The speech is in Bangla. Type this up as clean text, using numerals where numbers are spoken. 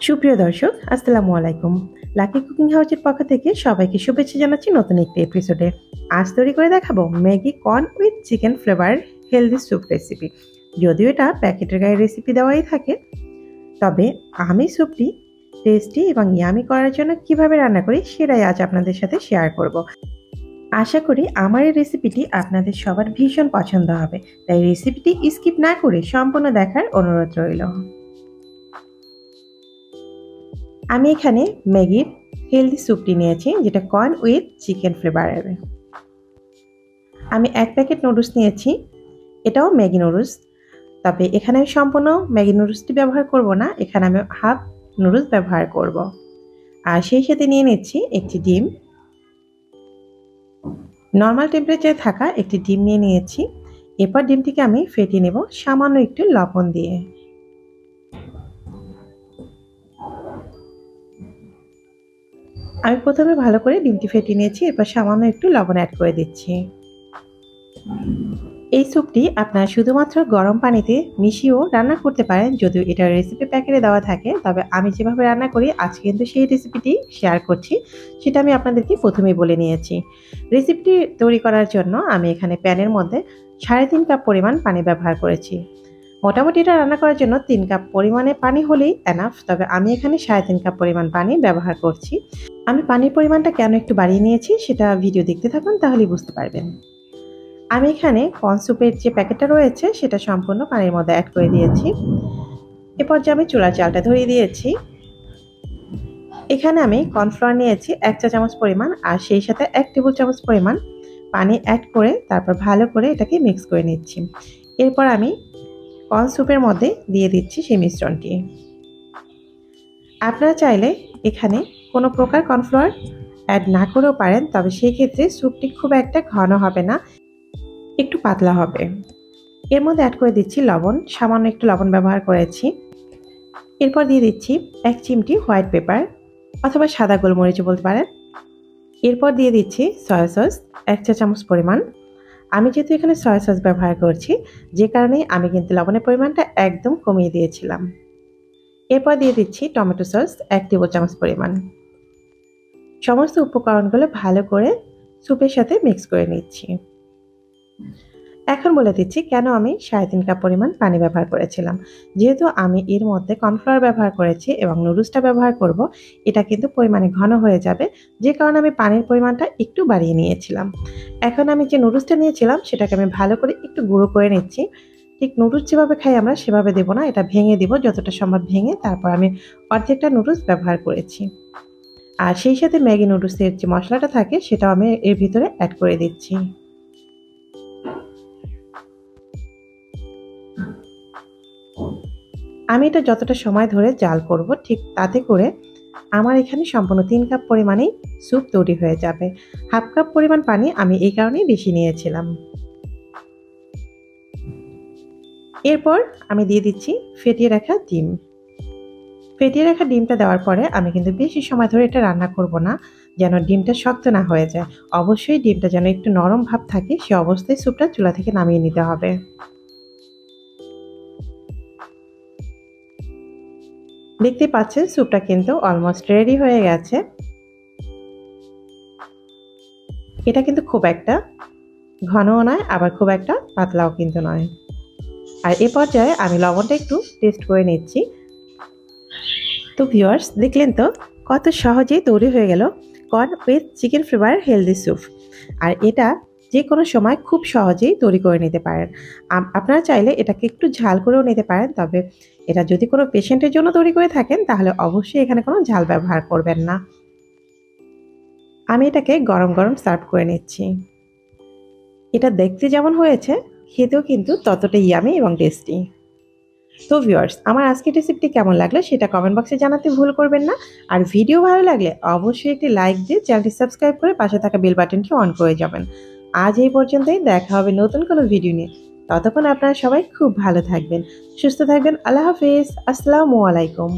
সুপ্রিয় দর্শক, আসসালামু আলাইকুম। লাকি কুকিং হাউসের পক্ষ থেকে সবাইকে শুভেচ্ছা জানাচ্ছি নতুন একটি এপিসোডে। আজ তৈরি করে দেখাবো Maggi corn with chicken flavour healthy soup recipe. যদিও এটা প্যাকেটের গায়ে রেসিপি দেওয়াই থাকে, তবে আমি স্যুপটি টেস্টি এবং ইয়ামি করার জন্য কিভাবে রান্না করি সেটাই আজ আপনাদের সাথে শেয়ার করব। আশা করি আমার এই রেসিপিটি আপনাদের সবার ভীষণ পছন্দ হবে, তাই রেসিপিটি স্কিপ না করে সম্পূর্ণ দেখার অনুরোধ রইল। আমি এখানে ম্যাগির হেলদি স্যুপটি নিয়েছি, যেটা কর্ন উইথ চিকেন ফ্লেভারের। আমি 1 প্যাকেট নুডলস নিয়েছি, এটাও ম্যাগি নুডলস। তবে এখানে আমি সম্পূর্ণ ম্যাগি নুডলসটি ব্যবহার করব না, এখানে আমি হাফ নুডলস ব্যবহার করব। আর সেই সাথে নিয়ে নিচ্ছি একটি ডিম। নর্মাল টেম্পারেচারে থাকা একটি ডিম নিয়ে নিয়েছি। এরপর ডিমটিকে আমি ফেটিয়ে নেব সামান্য একটু লবণ দিয়ে। আমি প্রথমে ভালো করে ডিমটি ফেটিয়ে নিয়েছি, এরপর সামান্য একটু লবণ অ্যাড করে দিচ্ছি। এই স্যুপটি আপনারা শুধুমাত্র গরম পানিতে মিশিয়েও রান্না করতে পারেন, যদিও এটা রেসিপি প্যাকেটে দেওয়া থাকে। তবে আমি যেভাবে রান্না করি আজকে কিন্তু সেই রেসিপিটি শেয়ার করছি, সেটা আমি আপনাদেরকে প্রথমেই বলে নিয়েছি। রেসিপিটি তৈরি করার জন্য আমি এখানে প্যানের মধ্যে 3.5 কাপ পরিমাণ পানি ব্যবহার করেছি। মোটামুটি এটা রান্না করার জন্য 3 কাপ পরিমাণে পানি হলেই এনাফ, তবে আমি এখানে 3.5 কাপ পরিমাণ পানি ব্যবহার করছি। আমি পানির পরিমাণটা কেন একটু বাড়িয়ে নিয়েছি সেটা ভিডিও দেখতে থাকুন, তাহলেই বুঝতে পারবেন। আমি এখানে কর্ন স্যুপের যে প্যাকেটটা রয়েছে সেটা সম্পূর্ণ পানির মধ্যে অ্যাড করে দিয়েছি। এরপর যে আমি চুলার জালটা ধরিয়ে দিয়েছি। এখানে আমি কর্নফ্লাওয়ার নিয়েছি 1 চা চামচ পরিমাণ, আর সেই সাথে 1 টেবিল চামচ পরিমাণ পানি অ্যাড করে তারপর ভালো করে এটাকে মিক্স করে নিচ্ছি। এরপর আমি কর্ন স্যুপের মধ্যে দিয়ে দিচ্ছি সেই মিশ্রণটি। আপনারা চাইলে এখানে কোনো প্রকার কর্নফ্লাওয়ার অ্যাড না করেও পারেন, তবে সেই ক্ষেত্রে স্যুপটি খুব একটা ঘন হবে না, একটু পাতলা হবে। এর মধ্যে অ্যাড করে দিচ্ছি লবণ, সামান্য একটু লবণ ব্যবহার করেছি। এরপর দিয়ে দিচ্ছি 1 চিমটি হোয়াইট পেপার অথবা সাদা গোলমরিচ বলতে পারেন। এরপর দিয়ে দিচ্ছি সয়া সস 1 চা চামচ পরিমাণ। আমি যেহেতু এখানে সয়া সস ব্যবহার করছি, যে কারণে আমি কিন্তু লবণের পরিমাণটা একদম কমিয়ে দিয়েছিলাম। এরপর দিয়ে দিচ্ছি টমেটো সস 1 টেবিল চামচ পরিমাণ। সমস্ত উপকরণগুলো ভালো করে স্যুপের সাথে মিক্স করে নিচ্ছি। এখন বলে দিচ্ছি কেন আমি 3.5 কাপ পরিমাণ পানি ব্যবহার করেছিলাম। যেহেতু আমি এর মধ্যে কর্নফ্লাওয়ার ব্যবহার করেছি এবং নুডলসটা ব্যবহার করব, এটা কিন্তু পরিমাণে ঘন হয়ে যাবে, যে কারণে আমি পানির পরিমাণটা একটু বাড়িয়ে নিয়েছিলাম। এখন আমি যে নুডলসটা নিয়েছিলাম সেটাকে আমি ভালো করে একটু গুঁড়ো করে নিচ্ছি। ঠিক নুডলস যেভাবে খাই আমরা সেভাবে দেবো না, এটা ভেঙে দিব, যতটা সম্ভব ভেঙে তারপর আমি অর্ধেকটা নুডলস ব্যবহার করেছি। আর সেই সাথে ম্যাগি নুডলসের যে মশলাটা থাকে সেটাও আমি এর ভিতরে অ্যাড করে দিচ্ছি। আমি এটা যতটা সময় ধরে জাল করব, ঠিক তাতে করে আমার এখানে সম্পূর্ণ 3 কাপ পরিমাণেই স্যুপ তৈরি হয়ে যাবে। হাফ কাপ পরিমাণ পানি আমি এই কারণেই বেশি নিয়েছিলাম। এরপর আমি দিয়ে দিচ্ছি ফেটিয়ে রাখা ডিম। ফেটিয়ে রাখা ডিমটা দেওয়ার পরে আমি কিন্তু বেশি সময় ধরে এটা রান্না করব না, যেন ডিমটা শক্ত না হয়ে যায়। অবশ্যই ডিমটা যেন একটু নরম ভাব থাকে, সে অবস্থায় স্যুপটা চুলা থেকে নামিয়ে নিতে হবে। দেখতে পাচ্ছেন স্যুপটা কিন্তু অলমোস্ট রেডি হয়ে গেছে। এটা কিন্তু খুব একটা ঘনও নয়, আবার খুব একটা পাতলাও কিন্তু নয়। আর এ পর্যায়ে আমি লবণটা একটু টেস্ট করে নিচ্ছি। তো ভিউয়ার্স, দেখলেন তো কত সহজেই তৈরি হয়ে গেল corn with chicken flavour healthy soup. আর এটা যে কোনো সময় খুব সহজেই তৈরি করে নিতে পারেন। আপনারা চাইলে এটাকে একটু ঝাল করেও নিতে পারেন, তবে এটা যদি কোনো পেশেন্টের জন্য তৈরি করে থাকেন তাহলে অবশ্যই এখানে কোনো ঝাল ব্যবহার করবেন না। আমি এটাকে গরম গরম সার্ভ করে নিচ্ছি। এটা দেখতে যেমন হয়েছে, খেতেও কিন্তু ততটাই ইয়ামি এবং টেস্টি। তো ভিউয়ার্স, আমার আজকের রেসিপিটি কেমন লাগলো সেটা কমেন্ট বক্সে জানাতে ভুল করবেন না। আর ভিডিও ভালো লাগলে অবশ্যই একটি লাইক দিয়ে চ্যানেলটি সাবস্ক্রাইব করে পাশে থাকা বেল বাটনটি অন করে যাবেন। আজ এই পর্যন্তই, দেখা হবে নতুন কোনো ভিডিও নিয়ে। ততক্ষণ আপনারা সবাই খুব ভালো থাকবেন, সুস্থ থাকবেন। আল্লাহ হাফেজ, আসসালামু আলাইকুম।